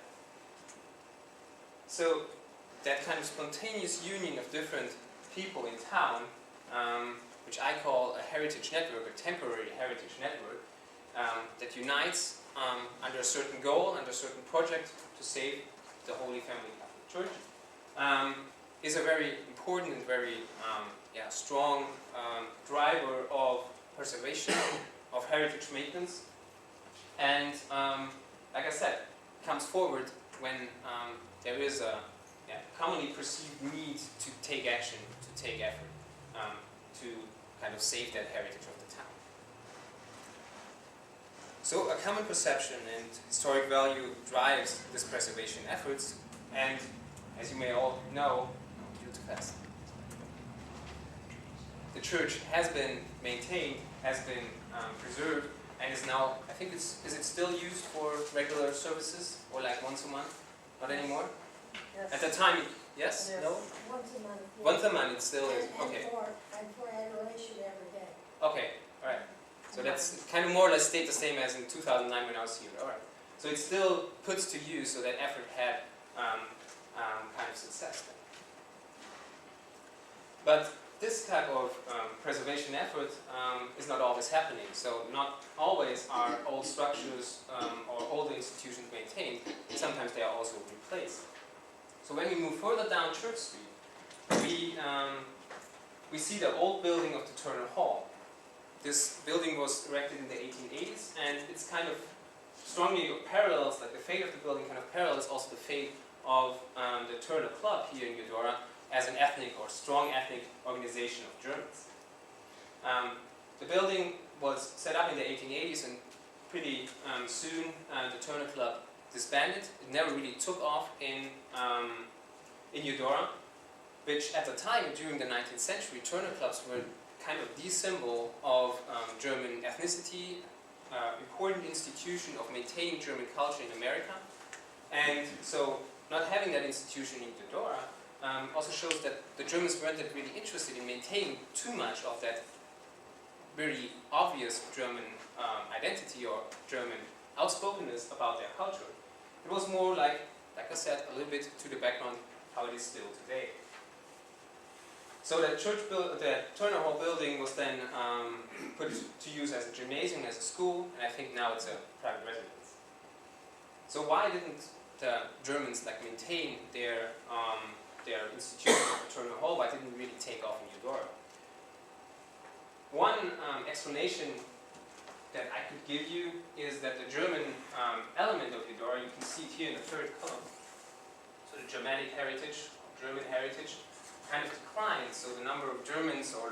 So that kind of spontaneous union of different people in town, which I call a heritage network, a temporary heritage network, that unites under a certain goal, under a certain project to save the Holy Family Catholic Church, is a very important and very strong driver of preservation, of heritage maintenance, and like I said, comes forward when there is a commonly perceived need to take action, to take effort, to kind of save that heritage of the town. So a common perception and historic value drives this preservation efforts, and as you may all know, too fast. The church has been maintained, has been preserved, and is now, I think is it still used for regular services, or like once a month? Not anymore? Yes. At the time, yes? Yes. No? Once a month. yes. Once a month it still is, And okay. for adoration every day. Okay, alright. So that's kind of more or less stayed the same as in 2009 when I was here, alright. So it still puts to use, so that effort had kind of success then. But this type of preservation effort is not always happening. So not always are old structures or old institutions maintained. Sometimes they are also replaced. So when we move further down Church Street, we see the old building of the Turner Hall. This building was erected in the 1880s, and it's kind of strongly parallels, like the fate of the building kind of parallels also the fate of the Turner Club here in Eudora as an ethnic or strong ethnic organization of Germans. The building was set up in the 1880s, and pretty soon the Turner Club disbanded. It never really took off in Eudora, which at the time, during the 19th century, Turner clubs were kind of the symbol of German ethnicity, important institution of maintaining German culture in America. And so not having that institution in Eudora also shows that the Germans weren't really interested in maintaining too much of that very obvious German identity or German outspokenness about their culture. It was more like I said, a little bit to the background how it is still today. So that Turner Hall building was then put to use as a gymnasium, as a school, and I think now it's a private residence. So why didn't the Germans maintain their institution of the Turner Hall? Why didn't it really take off in Eudora? One explanation that I could give you is that the German element of Eudora, you can see it here in the third column. So the Germanic heritage, German heritage, kind of declined. So the number of Germans, or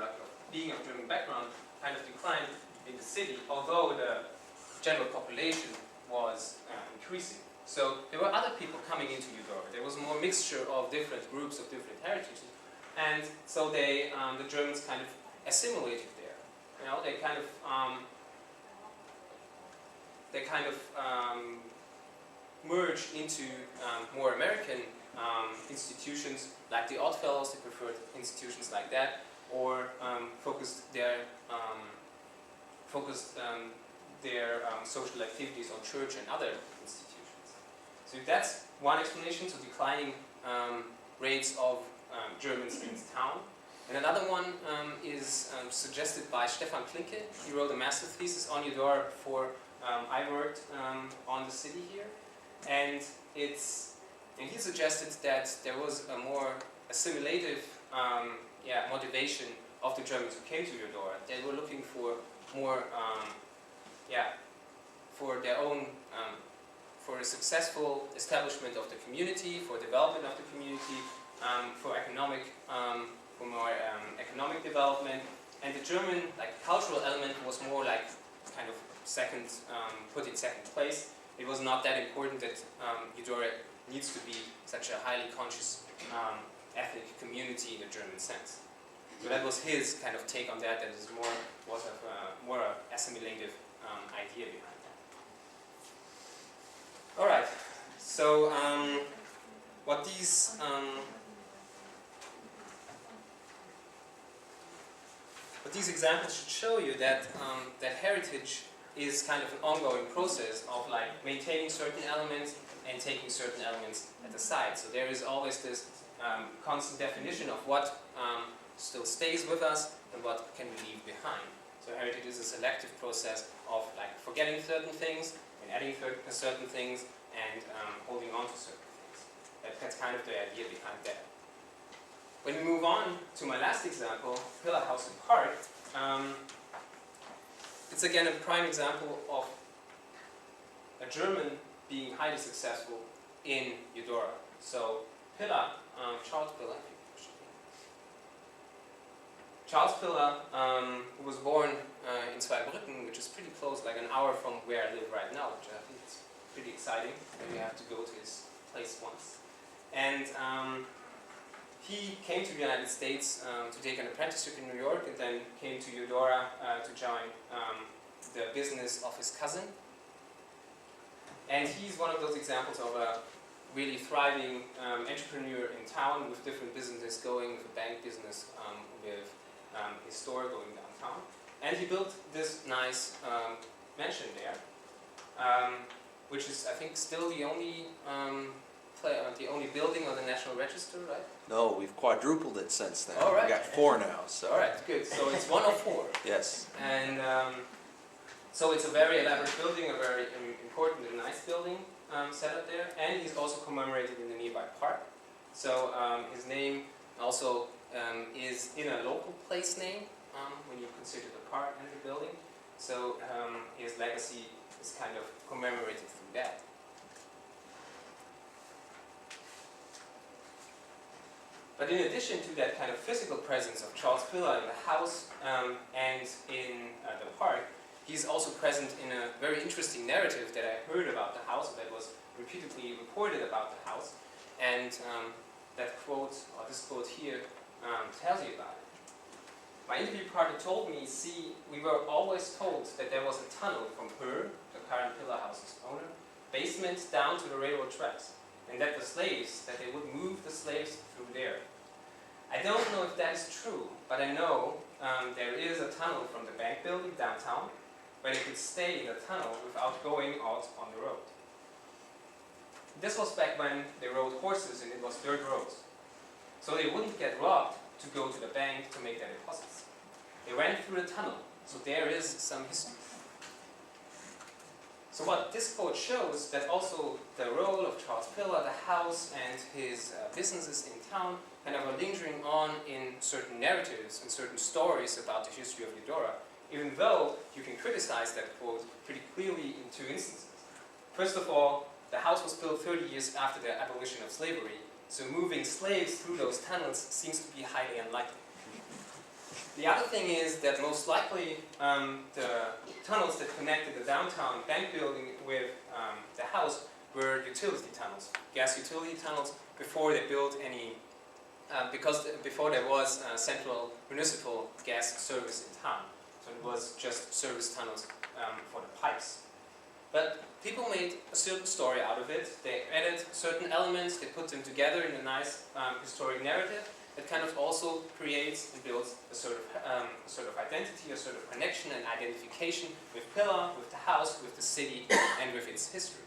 being of German background, kind of declined in the city, although the general population was increasing. So there were other people coming into Eudora. There was more mixture of different groups of different heritages, and so the Germans kind of assimilated there. You know, they kind of merged into more American institutions like the Oddfellows. They preferred institutions like that, or focused their social activities on church and other institutions. So that's one explanation, so declining rates of Germans in town. And another one is suggested by Stephan Fuchs. He wrote a master thesis on Eudora before I worked on the city here. And he suggested that there was a more assimilative motivation of the Germans who came to Eudora. They were looking for more, for their own, for a successful establishment of the community, for development of the community, for more economic development. And the German cultural element was more like kind of put in second place. It was not that important that Eudora needs to be such a highly conscious ethnic community in a German sense. So that was his kind of take on that. That is more assimilative idea behind that. All right. So what these examples should show you that that heritage is kind of an ongoing process of maintaining certain elements and taking certain elements at the side. So there is always this constant definition of what still stays with us and what can we leave behind. So heritage is a selective process of forgetting certain things and adding certain things and holding on to certain things. That's kind of the idea behind that. When we move on to my last example, Pillar House and Park, it's again a prime example of a German being highly successful in Eudora. So Pillar, Charles Pillar, who was born in Zweibrücken, which is pretty close, like an hour from where I live right now, which I think is pretty exciting. Maybe I have to go to his place once. And he came to the United States to take an apprenticeship in New York, and then came to Eudora to join the business of his cousin. And he's one of those examples of a really thriving entrepreneur in town with different businesses going, with a bank business, with his store going downtown. And he built this nice mansion there, which is, I think, still the only building on the National Register, right? No, we've quadrupled it since then. All right. We've got 4 now. So. All right, good. So it's 1 of 4. Yes. And so it's a very elaborate building, a very important and nice building set up there. And he's also commemorated in the nearby park. So his name also is in a local place name when you consider the park and the building. So his legacy is kind of commemorated through that. But in addition to that kind of physical presence of Charles Pillar in the house and in the park, he's also present in a very interesting narrative that I heard about the house, that was repeatedly reported about the house. And that quote, or this quote here, tells you about it. My interview partner told me, see, we were always told that there was a tunnel from her, the current Pillar House's owner, basement down to the railroad tracks, and that the slaves, that they would move the slaves through there. I don't know if that is true, but I know there is a tunnel from the bank building downtown where they could stay in the tunnel without going out on the road. This was back when they rode horses and it was dirt roads. So they wouldn't get robbed to go to the bank to make their deposits. They went through the tunnel, so there is some history. So what this quote shows, that also the role of Charles Pillar, the house and his businesses in town kind of are lingering on in certain narratives and certain stories about the history of Eudora, even though you can criticize that quote pretty clearly in 2 instances. First of all, the house was built 30 years after the abolition of slavery, so moving slaves through those tunnels seems to be highly unlikely. The other thing is that most likely the tunnels that connected the downtown bank building with the house were utility tunnels, gas utility tunnels, before they built any, before there was central municipal gas service in town. So it was just service tunnels for the pipes. But people made a certain story out of it. They added certain elements, they put them together in a nice historic narrative that kind of also creates and builds a sort of identity, a sort of connection and identification with Pillar, with the house, with the city, and with its history.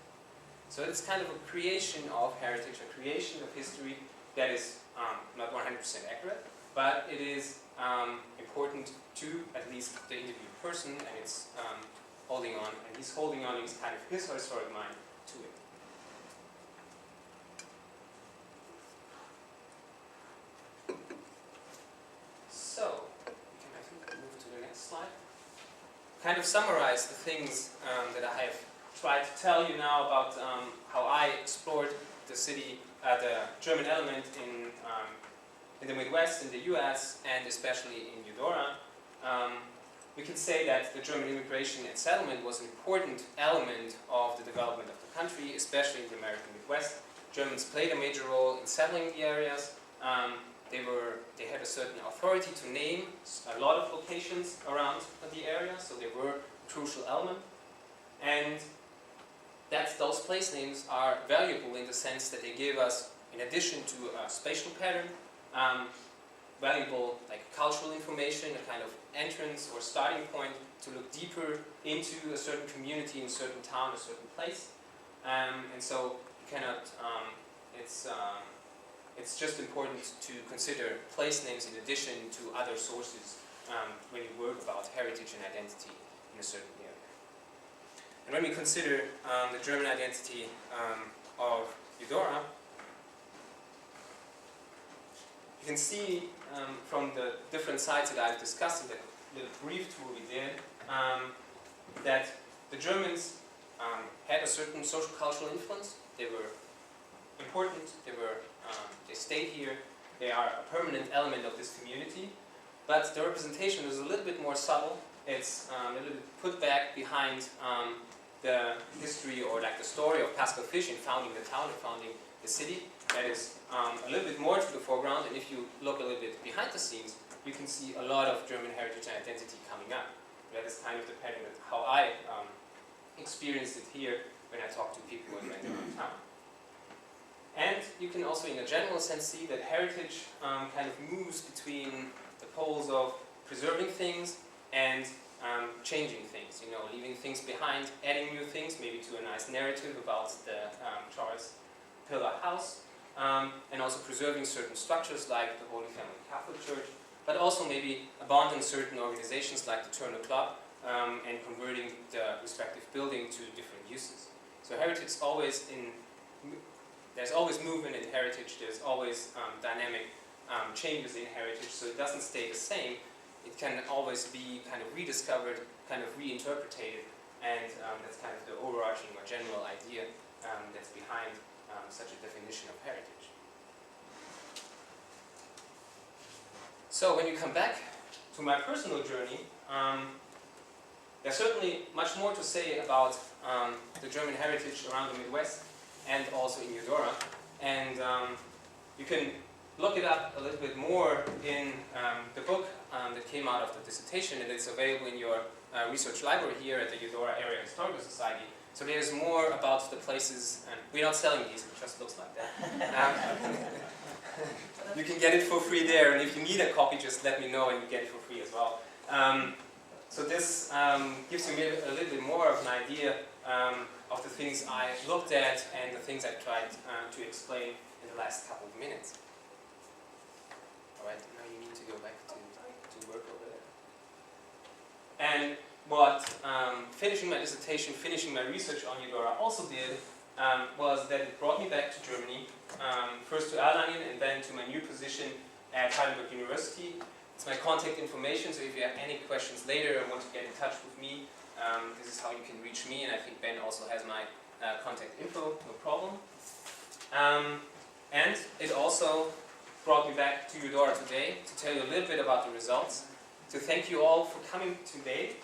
So it's kind of a creation of heritage, a creation of history that is not 100% accurate, but it is important to at least the interviewed person, and it's holding on, and he's holding on in kind of his historic mind to it. So, we can I think move to the next slide. Kind of summarize the things that I have tried to tell you now about how I explored the city, the German element in the Midwest, in the US, and especially in Eudora. We can say that the German immigration and settlement was an important element of the development of the country, especially in the American Midwest. Germans played a major role in settling the areas. They had a certain authority to name a lot of locations around the area, so they were a crucial element. And those place names are valuable in the sense that they give us, in addition to a spatial pattern, valuable like cultural information, a kind of entrance or starting point to look deeper into a certain community, in a certain town, a certain place. And so you cannot, it's just important to consider place names in addition to other sources when you work about heritage and identity in a certain area. And when we consider the German identity of Eudora, you can see from the different sites that I've discussed in the little brief tour we did, that the Germans had a certain social cultural influence. They were important, they stayed here, they are a permanent element of this community, but the representation is a little bit more subtle. It's a little bit put back behind the history or like the story of Pascal Fisch in founding the town and founding the city. That is a little bit more to the foreground, and if you look a little bit behind the scenes, you can see a lot of German heritage and identity coming up. That is kind of the pattern of how I experienced it here when I talk to people and went around town. And you can also, in a general sense, see that heritage kind of moves between the poles of preserving things and changing things, you know, leaving things behind, adding new things, maybe to a nice narrative about the Charles Pillar house, and also preserving certain structures like the Holy Family Catholic Church, but also maybe abandoning certain organizations like the Turner Club and converting the respective building to different uses. So heritage is always there's always movement in heritage, there's always dynamic changes in heritage, so it doesn't stay the same. It can always be kind of rediscovered, kind of reinterpreted, and that's kind of the overarching or general idea that's behind such a definition of heritage. So when you come back to my personal journey, there's certainly much more to say about the German heritage around the Midwest and also in Eudora, and you can look it up a little bit more in the book that came out of the dissertation, and it's available in your research library here at the Eudora Area Historical Society. So there's more about the places, and we're not selling these, it just looks like that. You can get it for free there, and if you need a copy, just let me know and you get it for free as well. So this gives you a little bit more of an idea of the things I looked at and the things I tried to explain in the last couple of minutes. Alright, now you need to go back to work over there. And what finishing my dissertation, finishing my research on Eudora also did was that it brought me back to Germany, first to Erlangen and then to my new position at Heidelberg University. It's my contact information, so if you have any questions later or want to get in touch with me, this is how you can reach me, and I think Ben also has my contact info, no problem. And it also brought me back to Eudora today to tell you a little bit about the results, to thank you all for coming today,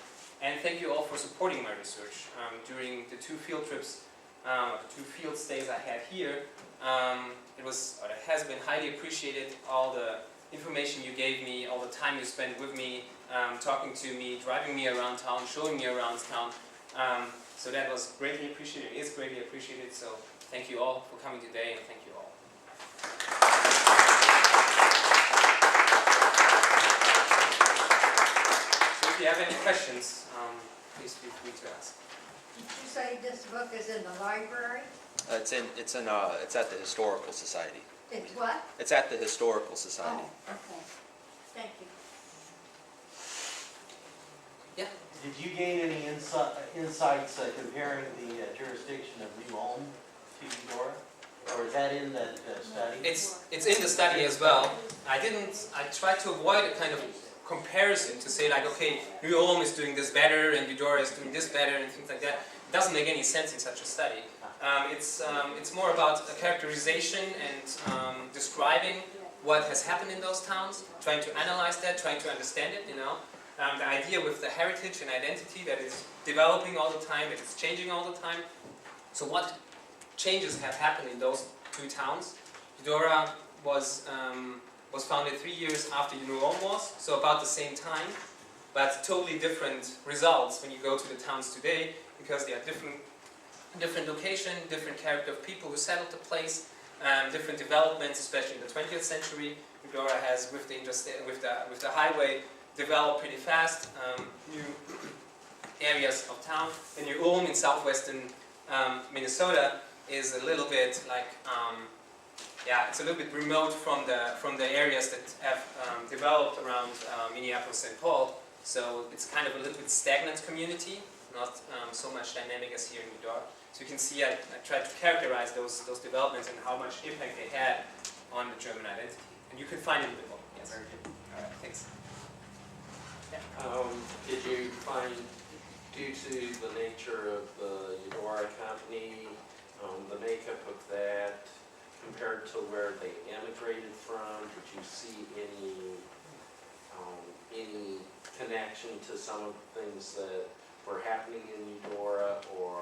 and thank you all for supporting my research during the two field trips, the two field stays I had here. It has been highly appreciated, all the information you gave me, all the time you spent with me, talking to me, driving me around town, showing me around town. So that was greatly appreciated, is greatly appreciated, so thank you all for coming today, and thank you all. So if you have any questions, please feel free to ask. Did you say this book is in the library? It's at the Historical Society. It's what? It's at the Historical Society. Oh, okay. Thank you. Did you gain any insights comparing the jurisdiction of New Ulm to Eudora? Or is that in that study? It's in the study as well. I tried to avoid a kind of comparison to say like, okay, New Ulm is doing this better and Eudora is doing this better and things like that. It doesn't make any sense in such a study. It's more about a characterization and describing what has happened in those towns, trying to analyze that, trying to understand it, you know. The idea with the heritage and identity that is developing all the time, that it's changing all the time. So what changes have happened in those two towns? Eudora was founded 3 years after New Ulm was, so about the same time, but totally different results when you go to the towns today, because they are different location, different character of people who settled the place, different developments, especially in the 20th century. Eudora has, with the highway, developed pretty fast, new areas of town. And New Ulm in southwestern Minnesota is a little bit like, it's a little bit remote from the areas that have developed around Minneapolis and St. Paul. So it's kind of a little bit stagnant community, not so much dynamic as here in Eudora. So you can see I tried to characterize those developments and how much impact they had on the German identity. And you can find it in the book. Yes. Very good. All right, thanks. Did you find, due to the nature of the Eudora company, the makeup of that, compared to where they emigrated from, did you see any connection to some of the things that were happening in Eudora, or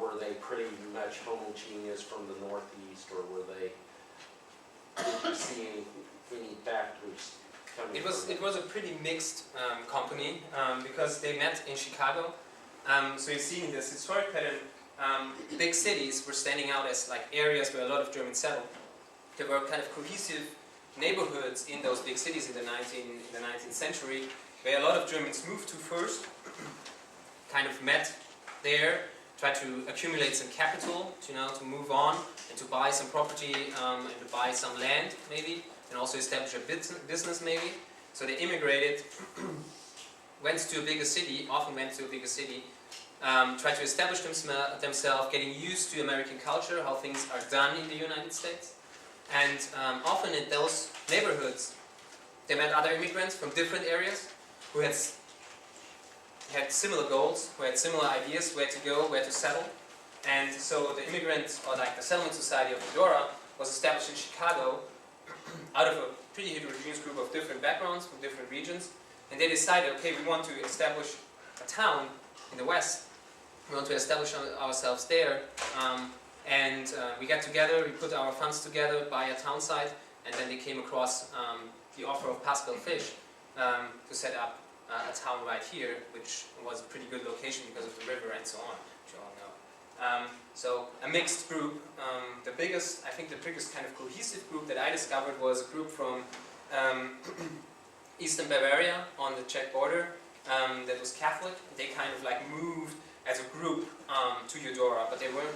were they pretty much homogeneous from the northeast, or did you see any factors coming from It was a pretty mixed company because they met in Chicago. So you see in this historic pattern, big cities were standing out as like areas where a lot of Germans settled. There were kind of cohesive neighborhoods in those big cities in the 19th century, where a lot of Germans moved to first, kind of met there, tried to accumulate some capital, to move on and to buy some property and to buy some land maybe, and also establish a business maybe. So they immigrated, went to a bigger city, tried to establish themselves, getting used to American culture, how things are done in the United States. And often in those neighborhoods, they met other immigrants from different areas who had similar goals, who had similar ideas where to go, where to settle. And so the immigrants, or like the settlement society of Eudora, was established in Chicago out of a pretty heterogeneous group of different backgrounds from different regions. And they decided, okay, we want to establish a town in the West. We want to establish ourselves there. We got together, we put our funds together, buy a town site, and then they came across the offer of Pascal Fish to set up a town right here, which was a pretty good location because of the river and so on, which you all know. So a mixed group. I think the biggest kind of cohesive group that I discovered was a group from Eastern Bavaria on the Czech border that was Catholic. They kind of like moved as a group to Eudora, but they weren't,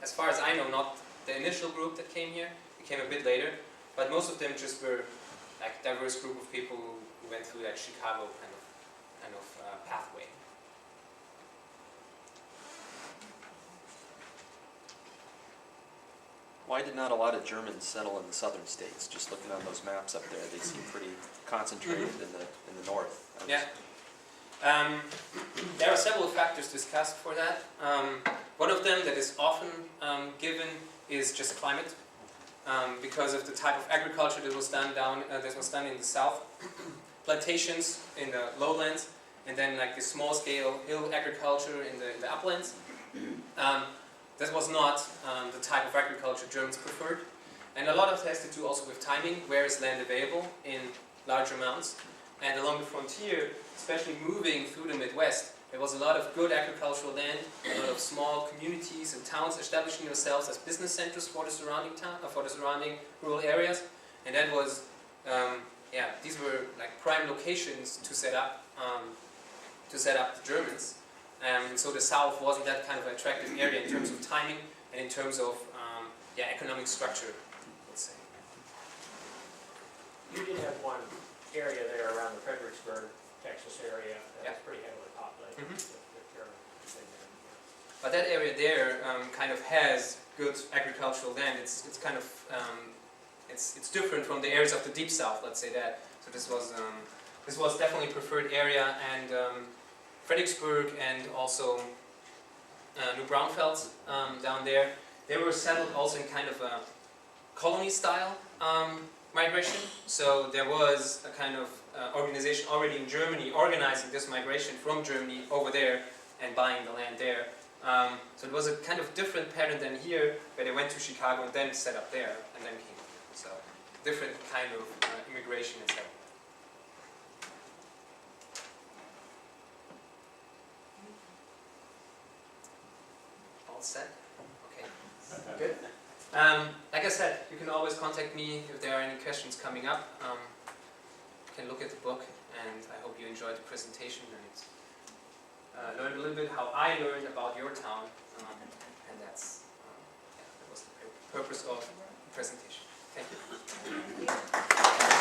as far as I know, not the initial group that came here. It came a bit later, but most of them just were like a diverse group of people who went through that Chicago kind of pathway. Why did not a lot of Germans settle in the southern states? Just looking on those maps up there, they seem pretty concentrated in the north. Yeah. There are several factors discussed for that. One of them that is often given is just climate, because of the type of agriculture that was done in the south, plantations in the lowlands, and then like the small-scale hill agriculture in the uplands. That was not the type of agriculture Germans preferred, and a lot of it has to do also with timing. Where is land available in large amounts? And along the frontier, especially moving through the Midwest, there was a lot of good agricultural land, a lot of small communities and towns establishing themselves as business centers for the surrounding rural areas, and that was, these were like prime locations to set up the Germans, and so the South wasn't that kind of attractive area in terms of timing and in terms of economic structure, let's say. one area there around the Fredericksburg, Texas area that's pretty heavily populated. Mhm. If you're in there, yeah. But that area there kind of has good agricultural land. It's kind of it's different from the areas of the deep south. Let's say that. So this was definitely a preferred area, and Fredericksburg and also New Braunfels down there. They were settled also in kind of a colony style migration. So there was a kind of organization already in Germany organizing this migration from Germany over there and buying the land there. So it was a kind of different pattern than here, where they went to Chicago and then set up there and then came here. So different kind of immigration and settlement. All set? Okay. Good. Like I said, you can always contact me if there are any questions coming up. You can look at the book, and I hope you enjoyed the presentation and learned a little bit how I learned about your town, and that was the purpose of the presentation. Thank you.